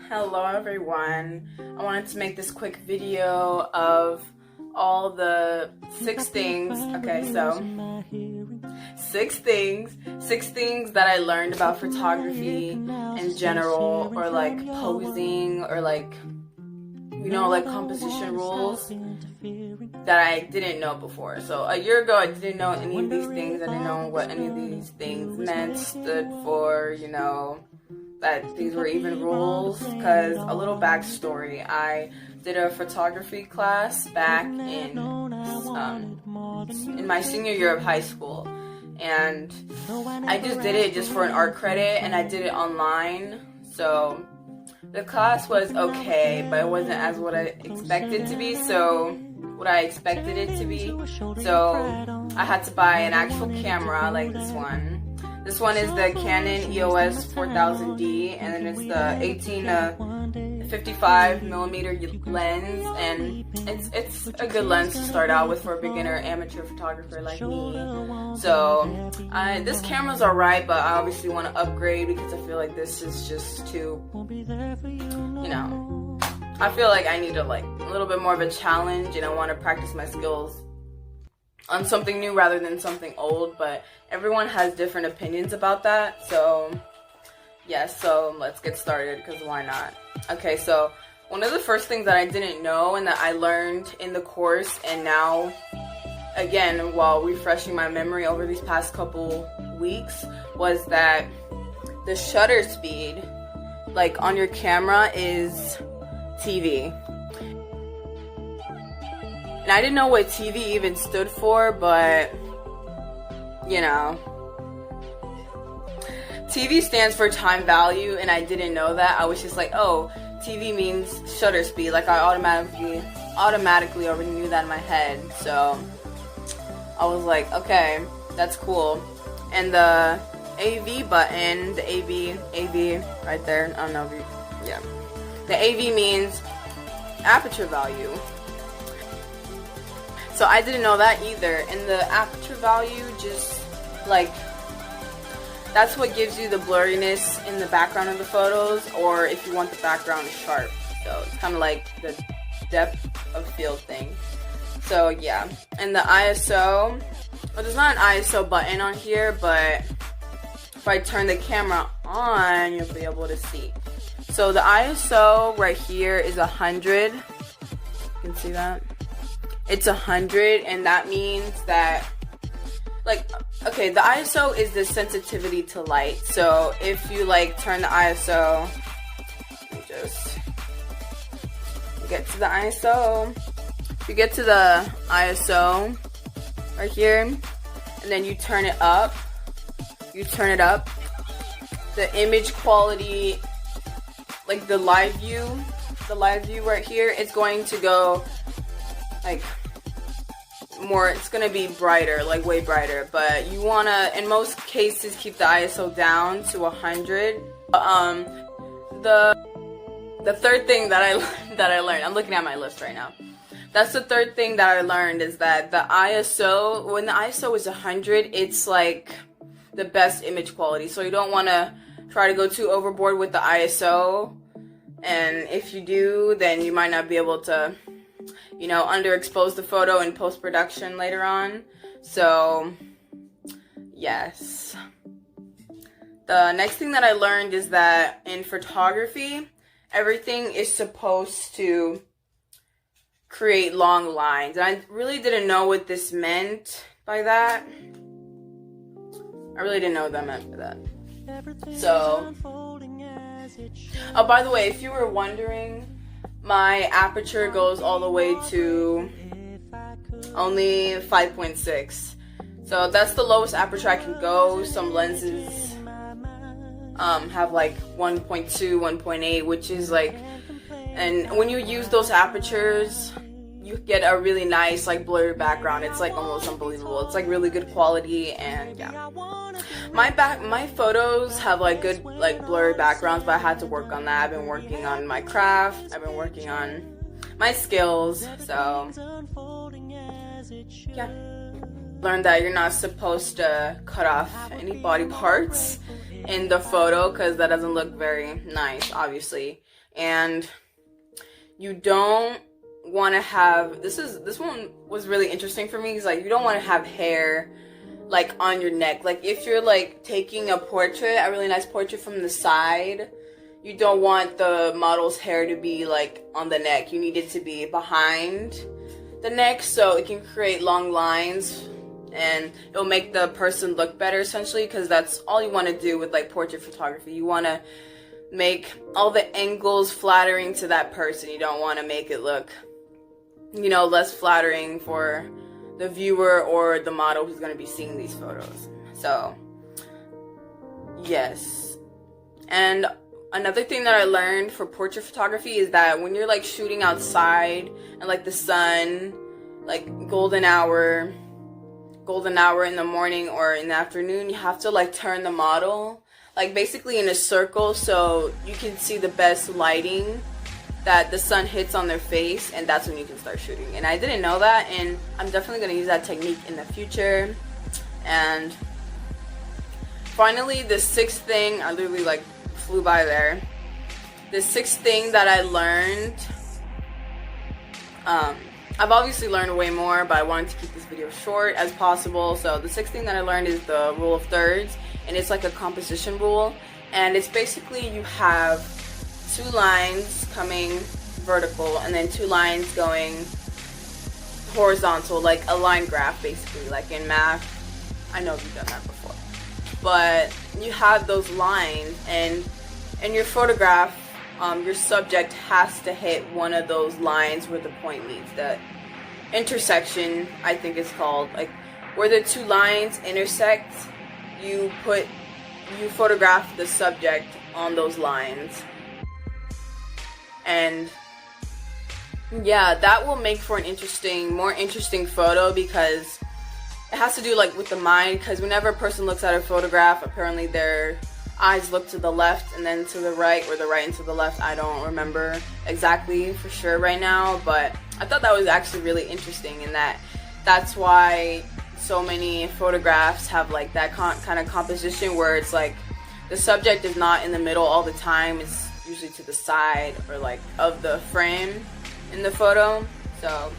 Hello everyone. I wanted to make this quick video of all the 6 things. Okay, so 6 things that I learned about photography in general, or like posing, or like, like composition rules that I didn't know before. So a year ago I didn't know any of these things. I didn't know what any of these things meant, stood for, that these were even rules. Because a little backstory, I did a photography class back in my senior year of high school, and I just did it just for an art credit, and I did it online. So the class was okay, but it wasn't as what I expected to be. So I had to buy an actual camera like this one. This one is the Canon EOS 4000D, and then it's the 18 to 55 millimeter lens, and it's a good lens to start out with for a beginner amateur photographer like me. So this camera's alright, but I obviously want to upgrade because I feel like this is just too, I feel like I need a little bit more of a challenge, and I want to practice my skills on something new rather than something old. But everyone has different opinions about that. So so let's get started, because why not? Okay, so one of the first things that I didn't know and that I learned in the course, and now again while refreshing my memory over these past couple weeks, was that the shutter speed on your camera is TV. And I didn't know what TV even stood for, but TV stands for time value, and I didn't know that. I was just like, oh, TV means shutter speed. I automatically already knew that in my head. So I was like, okay, that's cool. And the AV button, the AV right there, I don't know if you, the AV means aperture value. So I didn't know that either. And the aperture value just that's what gives you the blurriness in the background of the photos, or if you want the background sharp. So it's kind of like the depth of field thing. So yeah, and the ISO, well, there's not an ISO button on here, but if I turn the camera on, you'll be able to see. So the ISO right here is 100. You can see that? It's 100, and that means that, okay, the ISO is the sensitivity to light. So if you turn the ISO, let me just get to the ISO. If you get to the ISO right here, and then you turn it up, the image quality, the live view right here, it's going to go more, it's gonna be brighter, way brighter. But you wanna, in most cases, keep the ISO down to 100. The third thing that I learned, I'm looking at my list right now. That's the third thing that I learned, is that the ISO, when the ISO is 100, it's the best image quality. So you don't want to try to go too overboard with the ISO, and if you do, then you might not be able to underexpose the photo in post-production later on. So yes. The next thing that I learned is that in photography, everything is supposed to create long lines. And I really didn't know what this meant by that. I really didn't know what that meant by that. So, oh, by the way, if you were wondering, my aperture goes all the way to only 5.6. So that's the lowest aperture I can go. Some lenses have 1.2, 1.8, which is and when you use those apertures, you get a really nice blurry background. It's almost unbelievable. It's really good quality, and yeah. My photos have good blurry backgrounds, but I had to work on that. I've been working on my craft. I've been working on my skills. So yeah. Learned that you're not supposed to cut off any body parts in the photo because that doesn't look very nice, obviously. And you don't want to have, this one was really interesting for me, because like you don't want to have hair like on your neck. Like if you're like taking a portrait, a really nice portrait from the side, you don't want the model's hair to be like on the neck. You need it to be behind the neck so it can create long lines and it'll make the person look better, essentially, because that's all you want to do with like portrait photography. You want to make all the angles flattering to that person. You don't want to make it look, you know, less flattering for the viewer or the model who's going to be seeing these photos. So yes. And another thing that I learned for portrait photography is that when you're like shooting outside and like the sun, like golden hour in the morning or in the afternoon, you have to like turn the model like basically in a circle so you can see the best lighting that the sun hits on their face, and that's when you can start shooting. And I didn't know that, and I'm definitely going to use that technique in the future. And finally, the sixth thing, I literally like flew by there. The sixth thing that I learned, I've obviously learned way more, but I wanted to keep this video short as possible. So the sixth thing that I learned is the rule of thirds, and it's like a composition rule. And it's basically you have 2 lines coming vertical and then 2 lines going horizontal, like a line graph basically, like in math. I know you've done that before. But you have those lines, and in your photograph, your subject has to hit one of those lines where the point meets. The intersection, I think it's called, like where the 2 lines intersect, you photograph the subject on those lines. And yeah, that will make for an more interesting photo, because it has to do like with the mind, because whenever a person looks at a photograph, apparently their eyes look to the left and then to the right, or the right and to the left. I don't remember exactly for sure right now, but I thought that was actually really interesting, and that's why so many photographs have like that kind of composition where it's like the subject is not in the middle all the time. It's usually to the side or like of the frame in the photo. So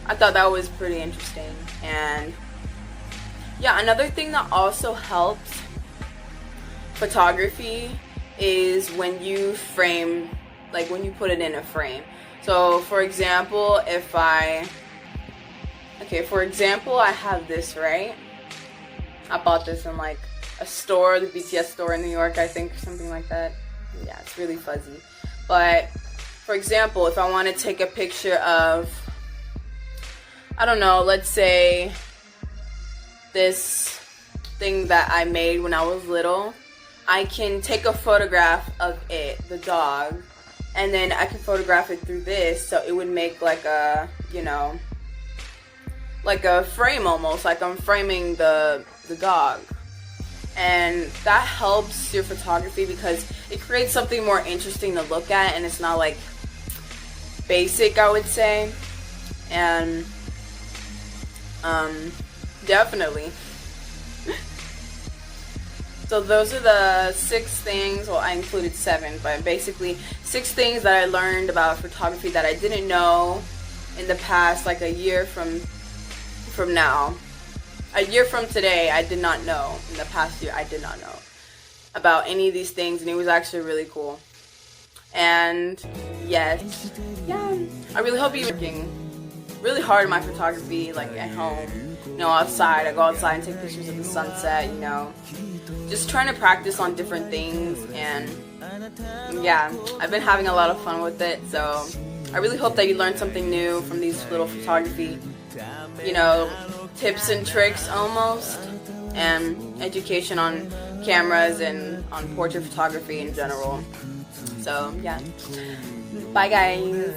I thought that was pretty interesting. And yeah, another thing that also helps photography is when you frame, like when you put it in a frame. So for example, I have this, right? I bought this in like a store, the BTS store in New York, I think, or something like that. Yeah, it's really fuzzy. But for example, if I want to take a picture of, I don't know, let's say this thing that I made when I was little, I can take a photograph of it, the dog, and then I can photograph it through this, so it would make like a, you know, like a frame almost, like I'm framing the dog. And that helps your photography because it creates something more interesting to look at, and it's not like basic, I would say. And definitely. So those are the 6 things, well, I included 7, but basically 6 things that I learned about photography that I didn't know in the past, like a year from now. A year from today, I did not know. In the past year, I did not know about any of these things, and it was actually really cool. And yes, yeah, I really hope you're working really hard in my photography, like at home, you know, outside. I go outside and take pictures of the sunset, you know, just trying to practice on different things. And yeah, I've been having a lot of fun with it, so I really hope that you learned something new from these little photography, you know, tips and tricks almost, and education on cameras and on portrait photography in general. So yeah, bye guys.